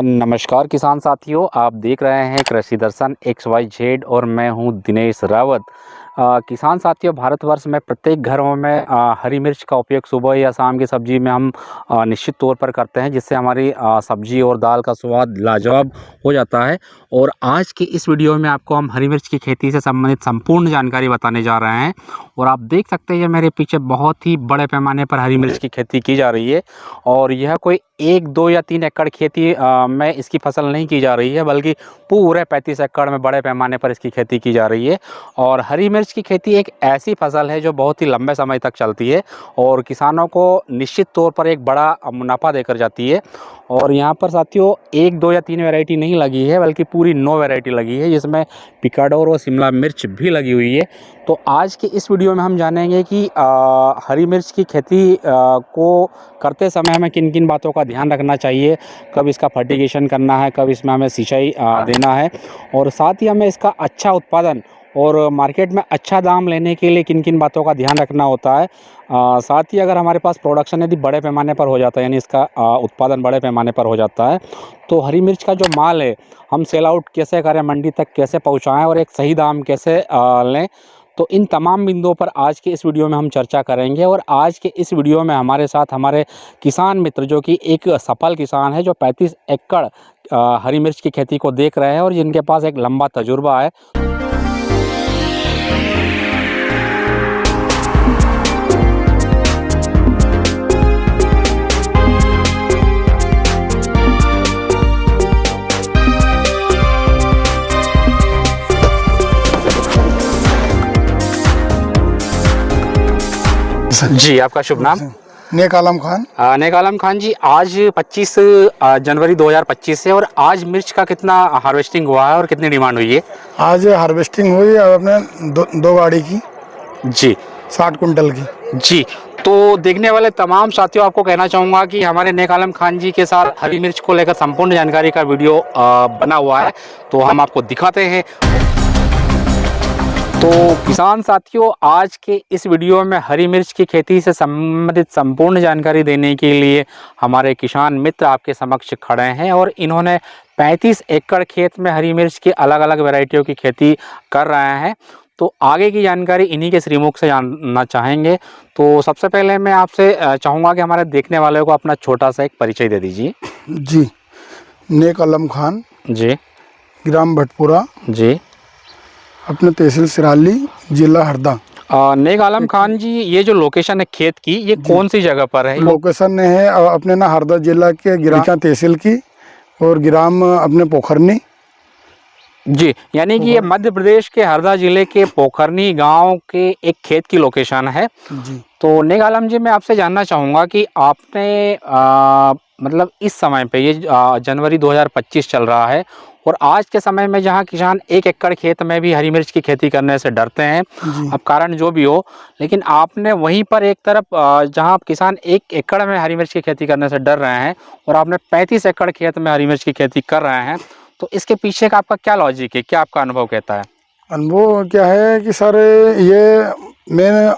नमस्कार किसान साथियों, आप देख रहे हैं कृषि दर्शन XYZ और मैं हूं दिनेश रावत। किसान साथियों, भारतवर्ष में प्रत्येक घरों में हरी मिर्च का उपयोग सुबह या शाम की सब्जी में हम निश्चित तौर पर करते हैं, जिससे हमारी सब्जी और दाल का स्वाद लाजवाब हो जाता है। और आज की इस वीडियो में आपको हम हरी मिर्च की खेती से संबंधित संपूर्ण जानकारी बताने जा रहे हैं। और आप देख सकते हैं मेरे पीछे बहुत ही बड़े पैमाने पर हरी मिर्च की खेती की जा रही है। और यह कोई 1, 2 या 3 एकड़ खेती में इसकी फसल नहीं की जा रही है, बल्कि पूरे 35 एकड़ में बड़े पैमाने पर इसकी खेती की जा रही है। और हरी मिर्च की खेती एक ऐसी फसल है जो बहुत ही लंबे समय तक चलती है और किसानों को निश्चित तौर पर एक बड़ा मुनाफा देकर जाती है। और यहाँ पर साथियों 1, 2 या 3 वैरायटी नहीं लगी है, बल्कि पूरी 9 वैरायटी लगी है, जिसमें पिकाडोर और शिमला मिर्च भी लगी हुई है। तो आज के इस वीडियो में हम जानेंगे कि हरी मिर्च की खेती को करते समय हमें किन किन बातों का ध्यान रखना चाहिए, कब इसका फर्टिगेशन करना है, कब इसमें हमें सिंचाई देना है, और साथ ही हमें इसका अच्छा उत्पादन और मार्केट में अच्छा दाम लेने के लिए किन किन बातों का ध्यान रखना होता है। साथ ही अगर हमारे पास प्रोडक्शन यदि बड़े पैमाने पर हो जाता है, यानी इसका उत्पादन बड़े पैमाने पर हो जाता है, तो हरी मिर्च का जो माल है हम सेल आउट कैसे करें, मंडी तक कैसे पहुंचाएं और एक सही दाम कैसे लें। तो इन तमाम बिंदुओं पर आज के इस वीडियो में हम चर्चा करेंगे। और आज के इस वीडियो में हमारे साथ हमारे किसान मित्र, जो कि एक सफल किसान है, जो 35 एकड़ हरी मिर्च की खेती को देख रहे हैं और जिनके पास एक लंबा तजुर्बा है। जी, आपका शुभ नाम? नेक आलम खान। नेक आलम खान जी, आज 25 जनवरी 2025 है और आज मिर्च का कितना हार्वेस्टिंग हुआ है और कितनी डिमांड हुई है? आज हार्वेस्टिंग हुई अपने दो गाड़ी की जी, 60 कुंटल की। जी, तो देखने वाले तमाम साथियों, आपको कहना चाहूँगा कि हमारे नेक आलम खान जी के साथ हरी मिर्च को लेकर संपूर्ण जानकारी का वीडियो बना हुआ है, तो हम आपको दिखाते हैं। तो किसान साथियों, आज के इस वीडियो में हरी मिर्च की खेती से संबंधित संपूर्ण जानकारी देने के लिए हमारे किसान मित्र आपके समक्ष खड़े हैं और इन्होंने 35 एकड़ खेत में हरी मिर्च की अलग अलग वैरायटियों की खेती कर रहे हैं। तो आगे की जानकारी इन्हीं के श्रीमुख से जानना चाहेंगे। तो सबसे पहले मैं आपसे चाहूँगा कि हमारे देखने वालों को अपना छोटा सा एक परिचय दे दीजिए। जी, नेक आलम खान जी, ग्राम भटपुरा जी, अपने तहसील सिराली, जिला हरदा। नेक आलम खान जी, ये जो लोकेशन है खेत की, ये कौन सी जगह पर है? लोकेशन है अपने ना हरदा जिला के ग्राम तहसील की और ग्राम अपने पोखरनी। जी, यानी कि ये मध्य प्रदेश के हरदा जिले के पोखरनी गांव के एक खेत की लोकेशन है। जी, तो नेक आलम जी, मैं आपसे जानना चाहूँगा कि आपने मतलब इस समय पे ये जनवरी 2025 चल रहा है और आज के समय में जहाँ किसान 1 एकड़ खेत में भी हरी मिर्च की खेती करने से डरते हैं, अब कारण जो भी हो, लेकिन आपने वहीं पर एक तरफ जहाँ किसान 1 एकड़ में हरी मिर्च की खेती करने से डर रहे हैं और आपने 35 एकड़ खेत में हरी मिर्च की खेती कर रहे हैं, तो इसके पीछे का आपका क्या लॉजिक है, क्या आपका अनुभव कहता है? अनुभव क्या है कि सर, ये मैं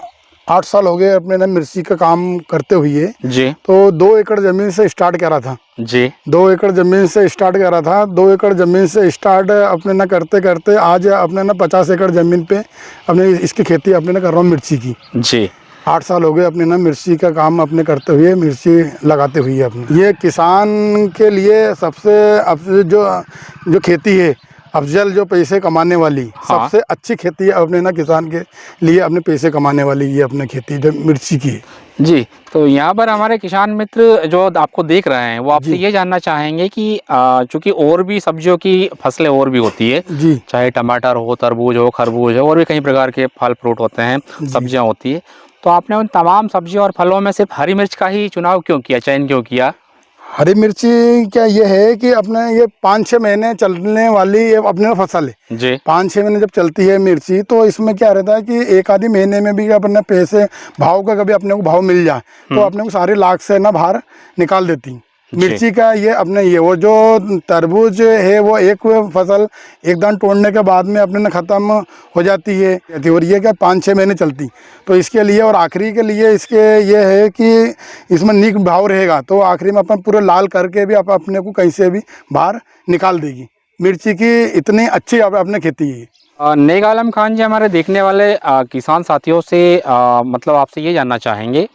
8 साल हो गए अपने ना मिर्ची का काम करते हुए। जी तो 2 एकड़ ज़मीन से स्टार्ट करा था। जी 2 एकड़ ज़मीन से स्टार्ट करा था। 2 एकड़ ज़मीन से स्टार्ट अपने ना करते करते आज अपने ना 50 एकड़ ज़मीन पे अपने इसकी खेती अपने ना कर रहा हूँ मिर्ची की। जी 8 साल हो गए अपने ना मिर्ची का काम अपने करते हुए, मिर्ची लगाते हुए अपने। ये किसान के लिए सबसे जो खेती है, अफजल जो पैसे कमाने वाली हाँ। सबसे अच्छी खेती है अपने ना किसान के लिए, अपने पैसे कमाने वाली ये अपने खेती जो मिर्ची की है। जी। तो यहाँ पर हमारे किसान मित्र जो आपको देख रहे हैं वो आपसे जी। ये जानना चाहेंगे कि चूंकि और भी सब्जियों की फसलें और भी होती है, जी चाहे टमाटर हो, तरबूज हो, खरबूज हो, और भी कई प्रकार के फल फ्रूट होते हैं, सब्जियां होती है, तो आपने उन तमाम सब्जियों और फलों में सिर्फ हरी मिर्च का ही चुनाव क्यों किया, चयन क्यों किया? हरी मिर्ची क्या ये है कि अपने ये 5-6 महीने चलने वाली ये अपने फसल है। जी 5-6 महीने जब चलती है मिर्ची, तो इसमें क्या रहता है कि एक आधी महीने में भी अपने पैसे भाव का कभी अपने को भाव मिल जाए तो अपने को सारी लाख से ना बाहर निकाल देती मिर्ची का। ये अपने ये वो जो तरबूज है वो एक फसल एक दान तोड़ने के बाद में अपने ना ख़त्म हो जाती है, और ये क्या 5-6 महीने चलती। तो इसके लिए और आखिरी के लिए इसके ये है कि इसमें नीक भाव रहेगा तो आखिरी में अपन पूरे लाल करके भी अपने को कहीं से भी बाहर निकाल देगी। मिर्ची की इतनी अच्छी अपने खेती है। नेक आलम खान जी, हमारे देखने वाले किसान साथियों से मतलब आपसे ये जानना चाहेंगे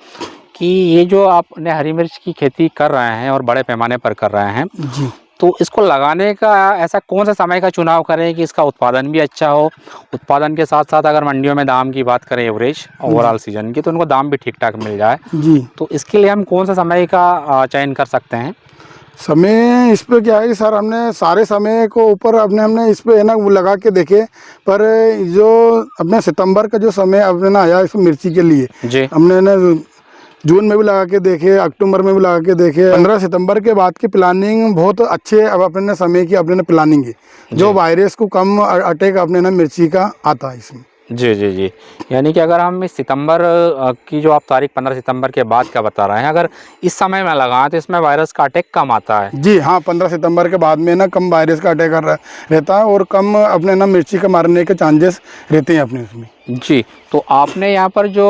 कि ये जो आपने हरी मिर्च की खेती कर रहे हैं और बड़े पैमाने पर कर रहे हैं, जी तो इसको लगाने का ऐसा कौन सा समय का चुनाव करें कि इसका उत्पादन भी अच्छा हो, उत्पादन के साथ साथ अगर मंडियों में दाम की बात करें एवरेज ओवरऑल सीजन की, तो उनको दाम भी ठीक ठाक मिल जाए, जी तो इसके लिए हम कौन सा समय का चयन कर सकते हैं? समय इस पे क्या है कि सर हमने सारे समय को ऊपर हमने इस पे है ना वो लगा के देखे, पर जो अपने सितंबर का जो समय अपने ना आया इस मिर्ची के लिए जी हमने ना जून में भी लगा के देखे, अक्टूबर में भी लगा के देखे। 15 सितंबर के बाद की प्लानिंग बहुत अच्छे अब अपने समय की अपने प्लानिंग है, जो वायरस को कम अटैक अपने ना मिर्ची का आता है इसमें। जी जी जी। यानी कि अगर हम इस सितंबर की जो आप तारीख 15 सितंबर के बाद का बता रहे हैं, अगर इस समय में लगाएं तो इसमें वायरस का अटैक कम आता है। जी हाँ, 15 सितंबर के बाद में ना कम वायरस का अटैक रहता है और कम अपने ना मिर्ची का मारने के चांसेस रहते हैं अपने उसमें। जी। तो आपने यहाँ पर जो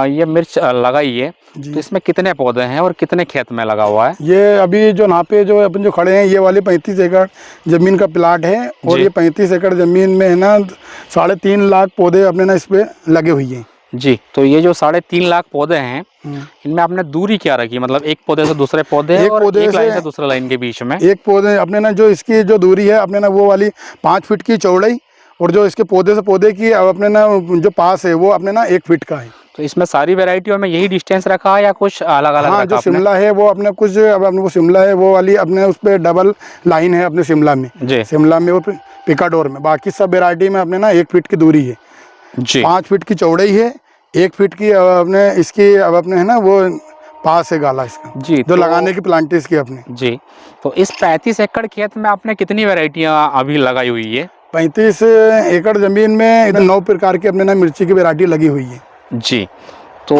ये मिर्च लगाई है, तो इसमें कितने पौधे हैं और कितने खेत में लगा हुआ है? ये अभी जो यहाँ पे जो अपन जो खड़े हैं ये वाली 35 एकड़ ज़मीन का प्लाट है, और ये 35 एकड़ ज़मीन में है ना 3.5 लाख पौधे अपने ना इस पे लगे हुए हैं। जी। तो ये जो 3.5 लाख पौधे हैं, इनमें आपने दूरी क्या रखी, मतलब एक पौधे से दूसरे पौधे एक और पौधे एक लाइन से से दूसरे लाइन के बीच में? एक पौधे अपने ना जो इसकी जो दूरी है अपने ना वो वाली 5 फीट की चौड़ाई, और जो इसके पौधे से पौधे की अपने ना जो पास है वो अपने ना 1 फीट का है। तो इसमें सारी वेराइटियों में यही डिस्टेंस रखा है या कुछ अलग अलग? हाँ, जो शिमला है वो अपने कुछ अब अपने वो शिमला है वो वाली अपने उस पर डबल लाइन है अपने शिमला में जी शिमला में और पिकाडोर में। बाकी सब वेराइटी में अपने ना 1 फीट की दूरी है, जी 5 फीट की चौड़ाई है, 1 फीट की अपने इसकी अब अपने है ना वो पास है गाला इसका जी। जो लगाने की प्लांटिस की अपने। जी। तो इस 35 एकड़ खेत में आपने कितनी वेराइटियाँ अभी लगाई हुई है? 35 एकड़ ज़मीन में 9 प्रकार की अपने ना मिर्ची की वैरायटी लगी हुई है। जी। तो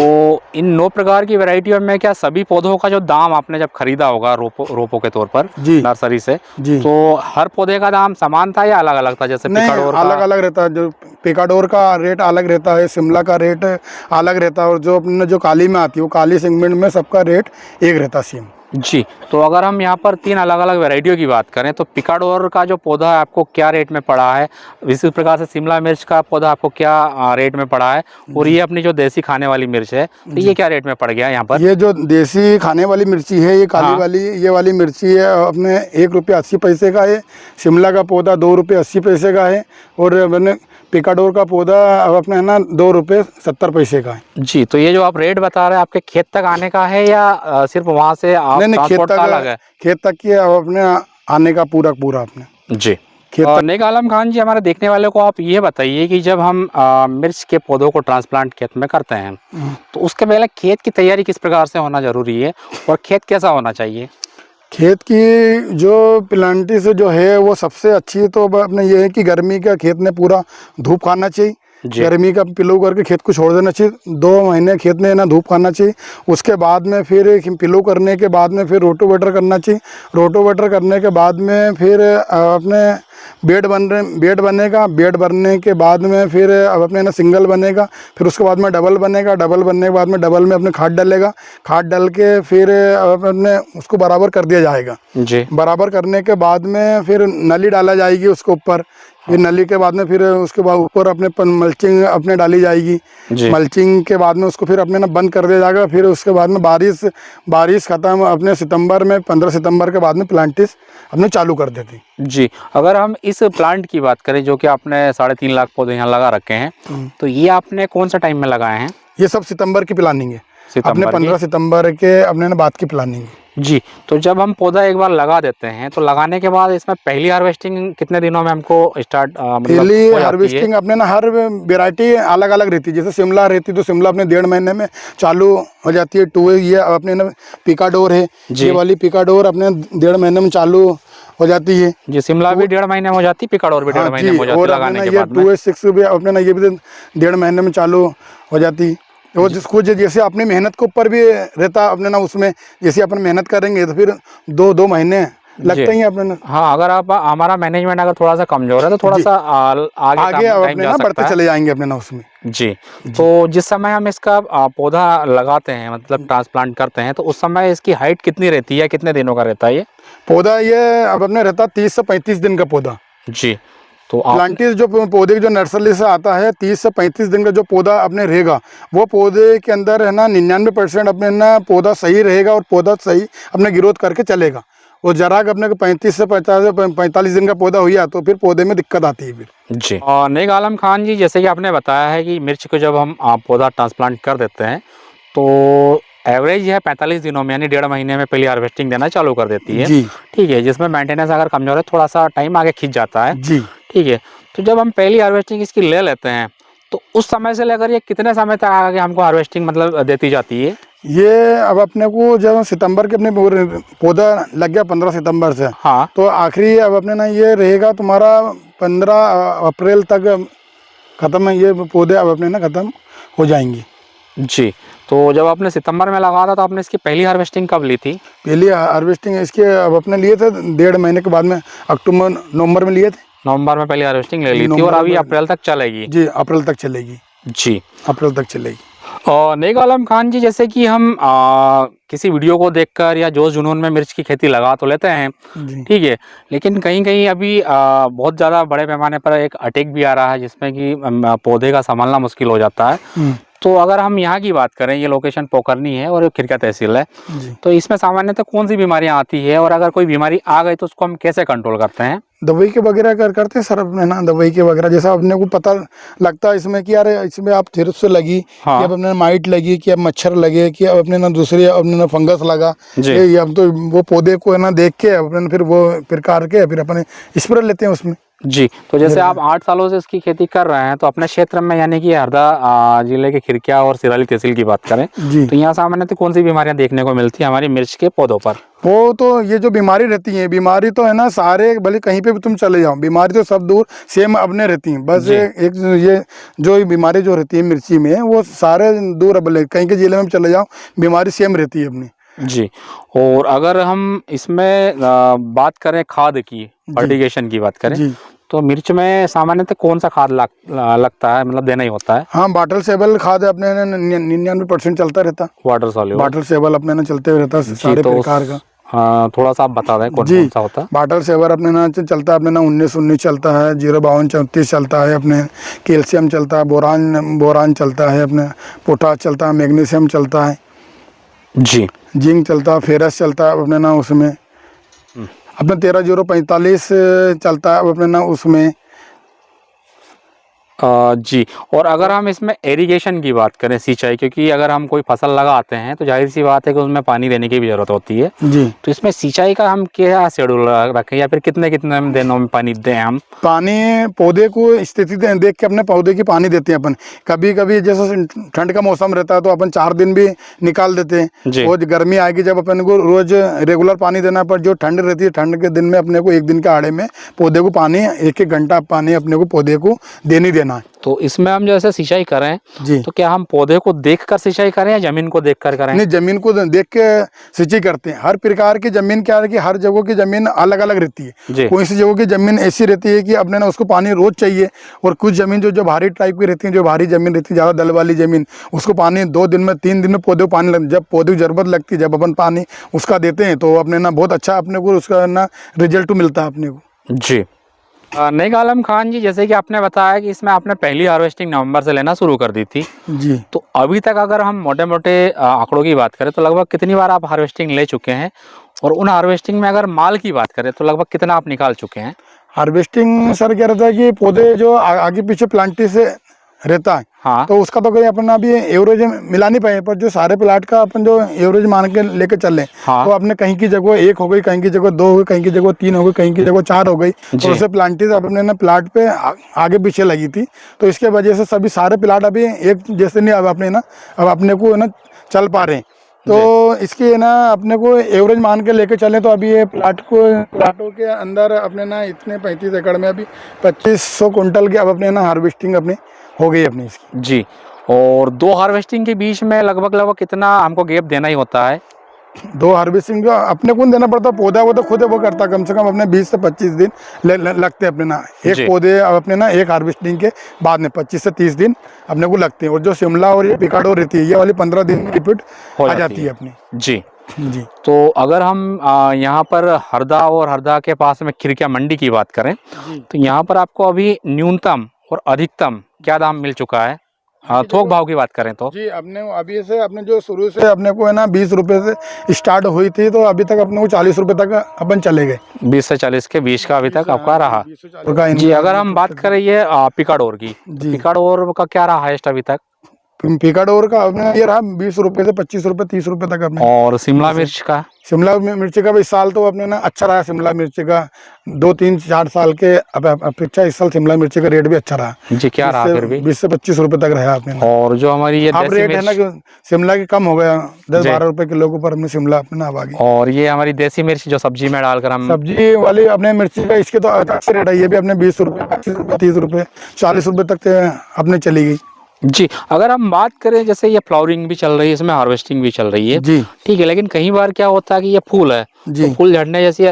इन 9 प्रकार की वैरायटियों में क्या सभी पौधों का जो दाम आपने जब खरीदा होगा रोपों के तौर पर जी नर्सरी से, जी, तो हर पौधे का दाम समान था या अलग अलग था? जैसे नहीं, पिकाडोर अलग अलग रहता है। जो पिकाडोर का रेट अलग रहता है, शिमला का रेट अलग रहता है, और जो अपने जो काली में आती है वो काली सेगमेंट में सबका रेट एक रहता है सेम। जी। तो अगर हम यहाँ पर 3 अलग अलग वैरायटियों की बात करें तो पिकाडोर का जो पौधा है आपको क्या रेट में पड़ा है, इसी प्रकार से शिमला मिर्च का पौधा आपको क्या रेट में पड़ा है, और ये अपनी जो देसी खाने वाली मिर्च है तो ये क्या रेट में पड़ गया यहाँ पर? ये जो देसी खाने वाली मिर्ची है ये काली वाली ये वाली मिर्ची है अपने 1 रुपये 80 पैसे का है। शिमला का पौधा 2 रुपये 80 पैसे का है, और अपने पिकाडोर का पौधा अब अपने है ना 2 रुपये 70 पैसे का है। जी। तो ये जो आप रेट बता रहे हैं आपके खेत तक आने का है या सिर्फ वहाँ से आप नहीं, ट्रांसपोर्ट का अलग है? खेत तक की अब अपने आने का पूरा अपने जी। खेत तक। नेक आलम खान जी, हमारे देखने वाले को आप ये बताइए कि जब हम मिर्च के पौधों को ट्रांसप्लांट खेत में करते हैं तो उसके पहले खेत की तैयारी किस प्रकार से होना जरूरी है और खेत कैसा होना चाहिए? खेत की जो प्लांटिस जो है वो सबसे अच्छी तो अपने ये है कि गर्मी का खेत में पूरा धूप खाना चाहिए। गर्मी का पिलो करके खेत को छोड़ देना चाहिए, 2 महीने खेत में ना धूप खाना चाहिए। उसके बाद में फिर पिलो करने के बाद में फिर रोटोवेटर करना चाहिए। रोटोवेटर करने के बाद में फिर अपने बेड बनेगा, बेड बनने के बाद में फिर अब अपने ना सिंगल बनेगा, फिर उसके बाद में डबल बनेगा, डबल बनने के बाद में डबल में अपने खाद डलेगा, खाद डल के फिर अब अपने उसको बराबर कर दिया जाएगा। जी बराबर करने के बाद में फिर नली डाला जाएगी उसके ऊपर, फिर नली के बाद में फिर उसके बाद ऊपर अपने मल्चिंग अपने डाली जाएगी। जी मल्चिंग के बाद में उसको फिर अपने ना बंद कर दिया जाएगा। फिर उसके बाद में बारिश ख़त्म अपने सितंबर में, 15 सितंबर के बाद में प्लांटिस अपने चालू कर देती। जी। अगर हम इस प्लांट की बात करें जो कि आपने 3.5 लाख पौधे यहाँ लगा रखे हैं, तो ये आपने कौन सा टाइम में लगाए हैं? ये सब सितंबर की प्लानिंग है, अपने सितंबर 15 सितंबर के अपने ना बाद की प्लानिंग है। जी। तो जब हम पौधा एक बार लगा देते हैं तो लगाने के बाद इसमें पहली हार्वेस्टिंग कितने दिनों में हमको स्टार्ट मतलब पहली हो जाती है? हार्वेस्टिंग अपने ना हर वेराइटी अलग अलग रहती है। जैसे शिमला रहती तो शिमला अपने 1.5 महीने में चालू हो जाती है। ये अपने ना पिकाडोर है, ये वाली पिकाडोर अपने 1.5 महीने में चालू हो जाती है। जी, शिमला भी 1.5 महीने में हो जाती है, पिकाडोर भी 1.5 महीने में हो जाती है लगाने के बाद में। 2S6 भी अपने ना ये भी 1.5 महीने में चालू हो जाती है। वो जिसको जैसे अपनी मेहनत के ऊपर भी रहता अपने ना, उसमें जैसे अपन मेहनत करेंगे तो फिर 2 महीने लगते ही अपने ना। हाँ, अगर आप हमारा मैनेजमेंट अगर थोड़ा सा कमजोर है तो थोड़ा सा आगे अपने ना बढ़ते चले जाएंगे अपने ना उसमें। जी। तो जिस समय हम इसका पौधा लगाते हैं मतलब ट्रांसप्लांट करते हैं तो उस समय इसकी हाइट कितनी रहती है, कितने दिनों का रहता है ये पौधा? ये अब अपने रहता 30 से 35 दिन का पौधा। जी। तो प्लांटिस जो पौधे जो नर्सरी से आता है 30 से 35 दिन का जो पौधा अपने रहेगा, वो पौधे के अंदर है ना 99% अपने ना पौधा सही रहेगा और पौधा सही अपने ग्रोथ करके चलेगा। वो जरा अपने को 35 से 45 दिन का पौधा हुआ तो फिर पौधे में दिक्कत आती है फिर। जी। और नेक आलम खान जी, जैसे कि आपने बताया है कि मिर्च को जब हम पौधा ट्रांसप्लांट कर देते हैं तो एवरेज है 45 दिनों में यानी 1.5 महीने में पहली हार्वेस्टिंग देना चालू कर देती है। जी ठीक है, जिसमें मेंटेनेंस अगर कमजोर है थोड़ा सा टाइम आगे खींच जाता है। जी ठीक है। तो जब हम पहली हार्वेस्टिंग इसकी ले लेते हैं तो उस समय से लेकर ये कितने समय तक आगे हमको हार्वेस्टिंग मतलब देती जाती है? ये अब अपने को जब सितंबर के अपने पौधा लग गया 15 सितंबर से, हाँ, तो आखिरी अब अपने ना ये रहेगा तुम्हारा 15 अप्रैल तक ख़त्म है। ये पौधे अब अपने ना ख़त्म हो जाएंगे। जी। तो जब आपने सितंबर में लगा था तो आपने इसकी पहली हार्वेस्टिंग कब ली थी? पहली हार्वेस्टिंग इसके अब अपने लिए थे 1.5 महीने के बाद में, अक्टूबर नवंबर में लिए थे। नवंबर में पहली हार्वेस्टिंग ले ली थी और अभी अप्रैल तक चलेगी। जी, अप्रैल तक चलेगी। जी, अप्रैल तक चलेगी। और नेक आलम खान जी, जैसे कि हम किसी वीडियो को देखकर या जोश जुनून में मिर्च की खेती लगा तो लेते हैं, ठीक है, लेकिन कहीं कहीं अभी बहुत ज़्यादा बड़े पैमाने पर एक अटैक भी आ रहा है जिसमें कि पौधे का संभालना मुश्किल हो जाता है। तो अगर हम यहाँ की बात करें, ये लोकेशन पोखरनी है और खिरका तहसील है, तो इसमें सामान्यतः कौन सी बीमारियाँ आती है और अगर कोई बीमारी आ गई तो उसको हम कैसे कंट्रोल करते हैं? दवाई के वगैरह करते हैं सर अपने ना, दवाई के वगैरह जैसा अपने को पता लगता है इसमें कि यार इसमें आप थ्रिप्स से लगी, हाँ। कि अब अपने माइट लगी, कि अब मच्छर लगे, कि अब अपने ना दूसरे अपने ना फंगस लगा, ये अब तो वो पौधे को है ना देख के अपने फिर वो प्रकार के फिर अपने स्प्रे लेते हैं उसमें। जी। तो जैसे आप 8 सालों से इसकी खेती कर रहे हैं तो अपने क्षेत्र में यानी कि हरदा जिले के खिरकिया और सिराली तहसील की बात करें तो यहाँ सामान्यतः कौन सी बीमारियां देखने को मिलती है हमारी मिर्च के पौधों पर? वो तो ये जो बीमारी रहती है, बीमारी तो है ना सारे भले कहीं पे भी तुम चले जाओ, बीमारी तो सब दूर सेम अपने रहती हैं। बस एक ये जो बीमारी जो रहती है मिर्ची में वो सारे दूर भले कहीं के जिले में चले जाओ, बीमारी सेम रहती है अपनी। जी। और अगर हम इसमें बात करें खाद की, फर्टिगेशन की बात करें तो मिर्च में सामान्यतः कौन सा खाद लगता है, मतलब देना ही होता है? हाँ, वाटर सेबल खाद अपने 99% चलता रहता। वाटर सेबल अपने ना चलते रहता सारे प्रकार का। थोड़ा सा आप बता दें कौन सा होता है? वाटर सेवर अपने ना चलता है, अपने ना 19 चलता है, 052 चलता है, अपने कैल्शियम चलता है, बोरान चलता है, अपने पोटाश चलता है, मैग्नीशियम चलता है, जी, जिंक चलता है, फेरस चलता है अपने ना उसमें, अपने 13045 चलता है अपने ना उसमें। जी। और अगर हम इसमें इरिगेशन की बात करें, सिंचाई, क्योंकि अगर हम कोई फसल लगाते हैं तो जाहिर सी बात है कि उसमें पानी देने की भी ज़रूरत होती है जी। तो इसमें सिंचाई का हम क्या शेड्यूल रखें या फिर कितने कितने दिनों में पानी दें हम? पानी पौधे को स्थिति देख के अपने पौधे की पानी देते हैं अपन। कभी कभी जैसे ठंड का मौसम रहता है तो अपन 4 दिन भी निकाल देते हैं, और गर्मी आएगी जब अपन को रोज रेगुलर पानी देना, पर जो ठंड रहती है ठंड के दिन में अपने को 1 दिन के आड़े में पौधे को पानी 1-1 घंटा पानी अपने को पौधे को देनी देना करना है। तो इसमें हम जैसे सिंचाई करें जी। तो क्या हम पौधे को देखकर सिंचाई करें या जमीन को देखकर करें? नहीं, जमीन को देख के सिंचाई करते हैं। हर प्रकार की जमीन क्या है कि हर जगह की जमीन अलग अलग रहती जी। है। कोई सी जगह की जमीन ऐसी रहती है कि अपने ना उसको पानी रोज चाहिए, और कुछ जमीन जो भारी टाइप की रहती है, जो भारी जमीन रहती है, ज़्यादा दल वाली जमीन, उसको पानी 2 दिन में 3 दिन में पौधे को पानी जब पौधे की जरूरत लगती है, जब अपन पानी उसका देते हैं तो अपने ना बहुत अच्छा अपने को उसका ना रिजल्ट मिलता है अपने को। जी। नेक आलम खान जी, जैसे कि आपने बताया कि इसमें आपने पहली हार्वेस्टिंग नवंबर से लेना शुरू कर दी थी, जी। तो अभी तक अगर हम मोटे मोटे आंकड़ों की बात करें तो लगभग कितनी बार आप हार्वेस्टिंग ले चुके हैं, और उन हार्वेस्टिंग में अगर माल की बात करें तो लगभग कितना आप निकाल चुके हैं? हार्वेस्टिंग सर क्या रहता है कि पौधे जो आगे पीछे प्लांटी से रहता है, हाँ। तो उसका तो कोई अपना अभी एवरेज मिला नहीं पाए, पर जो सारे प्लाट का अपन जो एवरेज मान के लेके चले, हाँ। तो अपने कहीं की जगह 1 हो गई, कहीं की जगह 2 हो गई, कहीं की जगह 3 हो गई, कहीं की जगह 4 हो गई, तो उससे प्लांटी अपने ना प्लाट पे आगे पीछे लगी थी, तो इसके वजह से सभी सारे प्लाट अभी एक जैसे नहीं अब अपने ना अब अपने को ना चल पा रहे हैं। तो इसकी ना अपने को एवरेज मान के लेके चले तो अभी ये प्लाटों के अंदर अपने ना इतने 35 एकड़ में अभी 2500 कुंटल की अब अपने ना हार्वेस्टिंग अपनी हो गई अपनी इसकी। जी। और 2 हार्वेस्टिंग के बीच में लगभग कितना हमको गैप देना ही होता है? 2 हार्वेस्टिंग जो अपने को देना पड़ता, पौधा वो तो खुद वो करता, कम से कम अपने 20 से 25 दिन लगते हैं अपने ना एक पौधे अपने ना एक हार्वेस्टिंग के बाद में 25 से 30 दिन अपने को लगते हैं। और जो शिमला और ये पिकाडो रहती है, ये वाली 15 दिन में रिपीट आ जाती है अपनी। जी। जी। तो अगर हम यहाँ पर हरदा और हरदा के पास में खिरकिया मंडी की बात करें तो यहाँ पर आपको अभी न्यूनतम और अधिकतम क्या दाम मिल चुका है? थोक भाव की बात करें तो जी, अपने अभी से अपने जो शुरू से अपने को है ना 20 रुपए से स्टार्ट हुई थी, तो अभी तक अपने को 40 रुपए तक अपन चले गए। 20 से 40 के बीच का अभी तक आपका रहा। 20 से 40 जी। अगर हम बात करें ये पिकाडोर की, पिकाडोर का क्या रहा हाईएस्ट अभी तक? पिकाडोर का अपने ये रहा 20 रुपए से 25 रुपए 30 रुपए तक अपने। और शिमला मिर्च का? शिमला मिर्च का भी इस साल तो अपने ना अच्छा रहा। शिमला मिर्च का 2-3-4 साल के अपेक्षा इस साल शिमला मिर्च का रेट भी अच्छा रहा। जी। क्या रहा फिर भी? 20 से 25 रुपए तक रहा अपने। और जो हमारी ये अब रेट है ना कि शिमला की कम हो गया, 10-12 रुपए किलो के ऊपर अपने शिमला अपने अब आ गई। और ये हमारी देसी मिर्च जो सब्जी में डालकर हम सब्जी वाली अपने मिर्ची का इसके तो अच्छा रेट है, ये भी अपने 20 रुपए 25 रुपए 30 रुपए 40 रुपए तक अपने चली गई। जी। अगर हम बात करें जैसे ये फ्लावरिंग भी चल रही है, इसमें हार्वेस्टिंग भी चल रही है, जी। ठीक है, लेकिन कई बार क्या होता है कि ये फूल है, जी। तो फूल झड़ने जैसी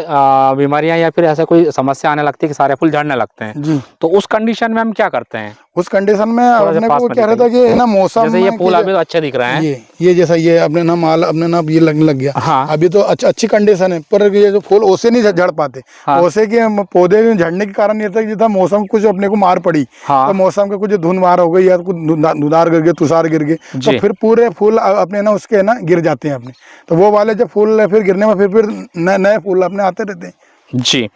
बीमारियां या फिर ऐसा कोई समस्या आने लगती है कि सारे फूल झड़ने लगते हैं, जी। तो उस कंडीशन में हम क्या करते हैं? उस कंडीशन में अपने को क्या रहता है कि ना मौसम जैसे ये फूल अभी तो अच्छे दिख रहे हैं, ये जैसा ये अपने ना माल अपने ना ये लगने लग गया। हाँ। अभी तो अच्छी कंडीशन है, पर ये जो फूल ओसे नहीं झड़ पाते। हाँ। ओसे के पौधे झड़ने के कारण ये था कि मौसम कुछ अपने को मार पड़ी। हाँ। तो मौसम का कुछ धुंध मार हो गई या कुछ धुंधार गिर गए, तुषार गिर गए, तो फिर पूरे फूल अपने ना उसके ना गिर जाते हैं अपने। तो वो वाले जब फूल फिर गिरने में फिर नए फूल अपने आते रहते हैं। जी।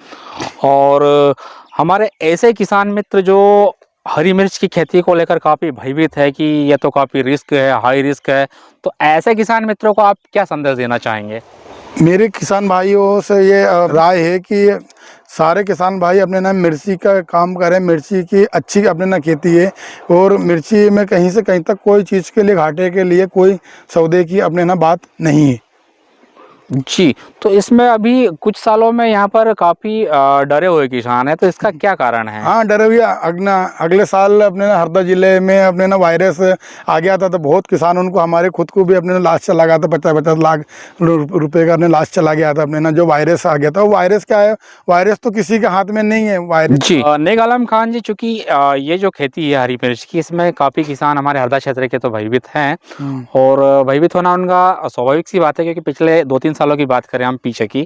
और हमारे ऐसे किसान मित्र जो हरी मिर्च की खेती को लेकर काफ़ी भयभीत है कि ये तो काफ़ी रिस्क है, हाई रिस्क है, तो ऐसे किसान मित्रों को आप क्या संदेश देना चाहेंगे? मेरे किसान भाइयों से ये राय है कि सारे किसान भाई अपने ना मिर्ची का काम करें। मिर्ची की अच्छी अपने ना खेती है, और मिर्ची में कहीं से कहीं तक कोई चीज़ के लिए घाटे के लिए कोई सौदे की अपने ना बात नहीं है। जी। तो इसमें अभी कुछ सालों में यहाँ पर काफ़ी डरे हुए किसान हैं, तो इसका क्या कारण है? हाँ, डरे हुए। अगले साल अपने ना हरदा जिले में अपने ना वायरस आ गया था, तो बहुत किसान उनको हमारे खुद को भी अपने ना लाश चला गया था। 50-50 लाख रुपए का अपने लाश चला गया था अपने ना, जो वायरस आ गया था। वो वायरस क्या है? वायरस तो किसी के हाथ में नहीं है वायरस। जी। नेक आलम खान जी, चूँकि ये जो खेती है हरी मिर्च की, इसमें काफ़ी किसान हमारे हरदा क्षेत्र के तो भयभीत हैं, और भयभीत होना उनका स्वाभाविक सी बात है, क्योंकि पिछले 2-3 सालों की बात करें हम पीछे की,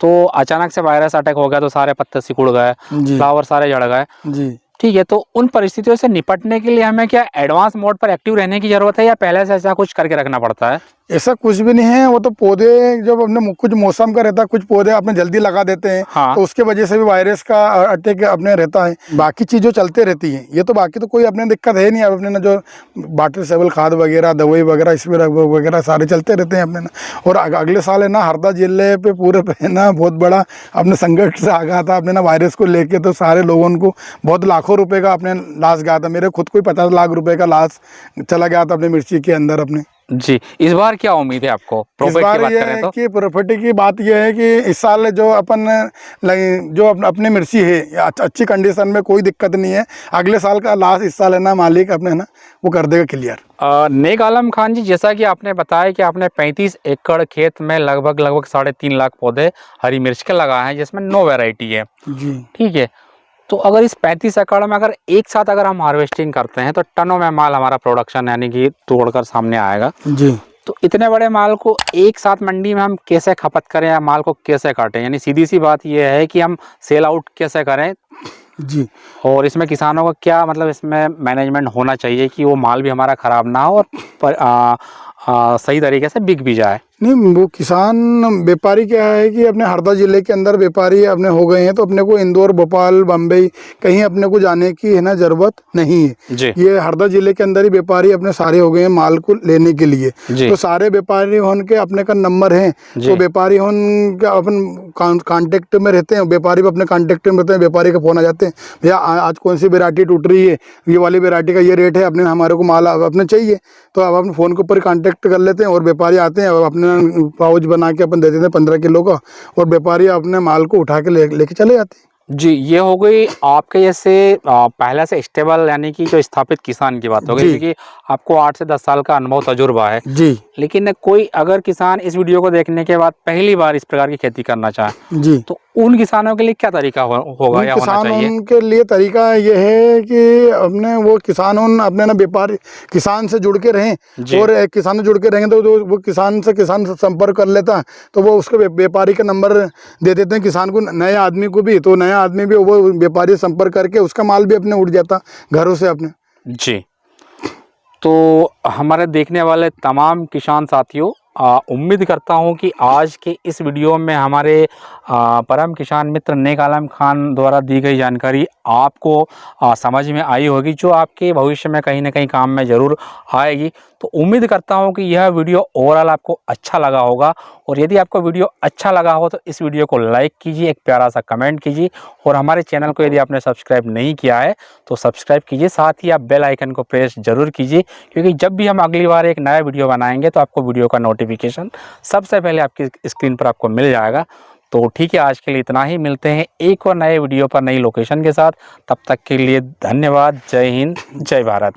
तो अचानक से वायरस अटैक हो गया, तो सारे पत्ते सिकुड़ गए, फ्लावर सारे झड़ गए। जी। ठीक है, तो उन परिस्थितियों से निपटने के लिए हमें क्या एडवांस मोड पर एक्टिव रहने की जरूरत है, या पहले से ऐसा कुछ करके रखना पड़ता है? ऐसा कुछ भी नहीं है। वो तो पौधे जब अपने कुछ मौसम का रहता है, कुछ पौधे अपने जल्दी लगा देते हैं। हाँ। तो उसके वजह से भी वायरस का अटैक अपने रहता है। बाकी चीज़ों चलते रहती हैं, ये तो बाकी तो कोई अपने दिक्कत है नहीं। अब अपने ना जो वाटर सेबल खाद वगैरह दवाई वगैरह स्प्रे वगैरह सारे चलते रहते हैं अपने ना। और अगले साल है ना हरदा जिले पे पूरे पे ना बहुत बड़ा अपने संकट से आ गया था अपने ना वायरस को लेके। तो सारे लोगों को बहुत लाखों रुपए का अपने लॉस गया था। मेरे खुद को ही 50 लाख रुपए का लॉस चला गया था अपने मिर्ची के अंदर अपने। जी, इस बार क्या उम्मीद है आपको इस प्रॉफिट की बार बात ये करें है तो? कि प्रॉफिट की बात ये है कि इस साल जो जो अपनी मिर्ची है अच्छी कंडीशन में, कोई दिक्कत नहीं है। अगले साल का लास्ट इस साल है ना, मालिक अपने है ना वो कर देगा क्लियर। नेक आलम खान जी, जैसा कि आपने बताया कि आपने 35 एकड़ खेत में लगभग 3.5 लाख पौधे हरी मिर्च के लगाए हैं, जिसमें 9 वैरायटी है। जी ठीक है, तो अगर इस 35 एकड़ में अगर एक साथ अगर हम हार्वेस्टिंग करते हैं तो टनों में माल हमारा प्रोडक्शन यानी कि तोड़कर सामने आएगा। जी तो इतने बड़े माल को एक साथ मंडी में हम कैसे खपत करें या माल को कैसे काटें, यानी सीधी सी बात यह है कि हम सेल आउट कैसे करें, जी और इसमें किसानों का क्या मतलब इसमें मैनेजमेंट होना चाहिए कि वो माल भी हमारा ख़राब ना हो और सही तरीके से बिक भी जाए। नहीं, वो किसान व्यापारी क्या है कि अपने हरदा जिले के अंदर व्यापारी अपने हो गए हैं, तो अपने को इंदौर, भोपाल, बम्बई कहीं अपने को जाने की है ना ज़रूरत नहीं है। जी ये हरदा जिले के अंदर ही व्यापारी अपने सारे हो गए हैं माल को लेने के लिए। जी तो सारे व्यापारी होन के अपने का नंबर है, जी तो व्यापारी होन का अपन कांटेक्ट में रहते हैं, व्यापारी भी अपने कांटेक्ट में रहते हैं, व्यापारी का फ़ोन आ जाते हैं, भैया आज कौन सी वेरायटी टूट रही है, ये वाली वेरायटी का ये रेट है, अपने हमारे को माल अपने चाहिए, तो अब अपने फ़ोन के ऊपर कांटेक्ट कर लेते हैं और व्यापारी आते हैं और अपने पाउच बना के अपन दे देते हैं 15 किलो का, और व्यापारी अपने माल को उठा के लेके चले जाते हैं। जी, ये हो गई आपके जैसे पहले से स्टेबल यानी कि जो स्थापित किसान की बात हो गई, जी क्योंकि आपको 8 से 10 साल का अनुभव तजुर्बा है। जी लेकिन कोई अगर किसान इस वीडियो को देखने के बाद पहली बार इस प्रकार की खेती करना चाहे जी तो उन किसानों के लिए क्या तरीका होगा उन या होना किसान चाहिए? उनके लिए तरीका ये है कि अपने वो किसान उन अपने ना व्यापारी किसान से जुड़ के रहें, जी और एक किसान से जुड़ के रहेंगे तो वो किसान से संपर्क कर लेता है, तो वो उसके व्यापारी का नंबर दे देते हैं किसान को, नए आदमी को भी, तो नया आदमी भी वो व्यापारी से संपर्क करके उसका माल भी अपने उठ जाता घरों से अपने। जी, तो हमारे देखने वाले तमाम किसान साथियों, उम्मीद करता हूं कि आज के इस वीडियो में हमारे परम किसान मित्र नेक आलम खान द्वारा दी गई जानकारी आपको समझ में आई होगी, जो आपके भविष्य में कहीं ना कहीं काम में ज़रूर आएगी। तो उम्मीद करता हूं कि यह वीडियो ओवरऑल आपको अच्छा लगा होगा, और यदि आपको वीडियो अच्छा लगा हो तो इस वीडियो को लाइक कीजिए, एक प्यारा सा कमेंट कीजिए, और हमारे चैनल को यदि आपने सब्सक्राइब नहीं किया है तो सब्सक्राइब कीजिए, साथ ही आप बेल आइकन को प्रेस जरूर कीजिए, क्योंकि जब भी हम अगली बार एक नया वीडियो बनाएंगे तो आपको वीडियो का नोटिफिकेशन सबसे पहले आपकी स्क्रीन पर आपको मिल जाएगा। तो ठीक है, आज के लिए इतना ही, मिलते हैं एक और नए वीडियो पर नई लोकेशन के साथ। तब तक के लिए धन्यवाद। जय हिंद, जय भारत।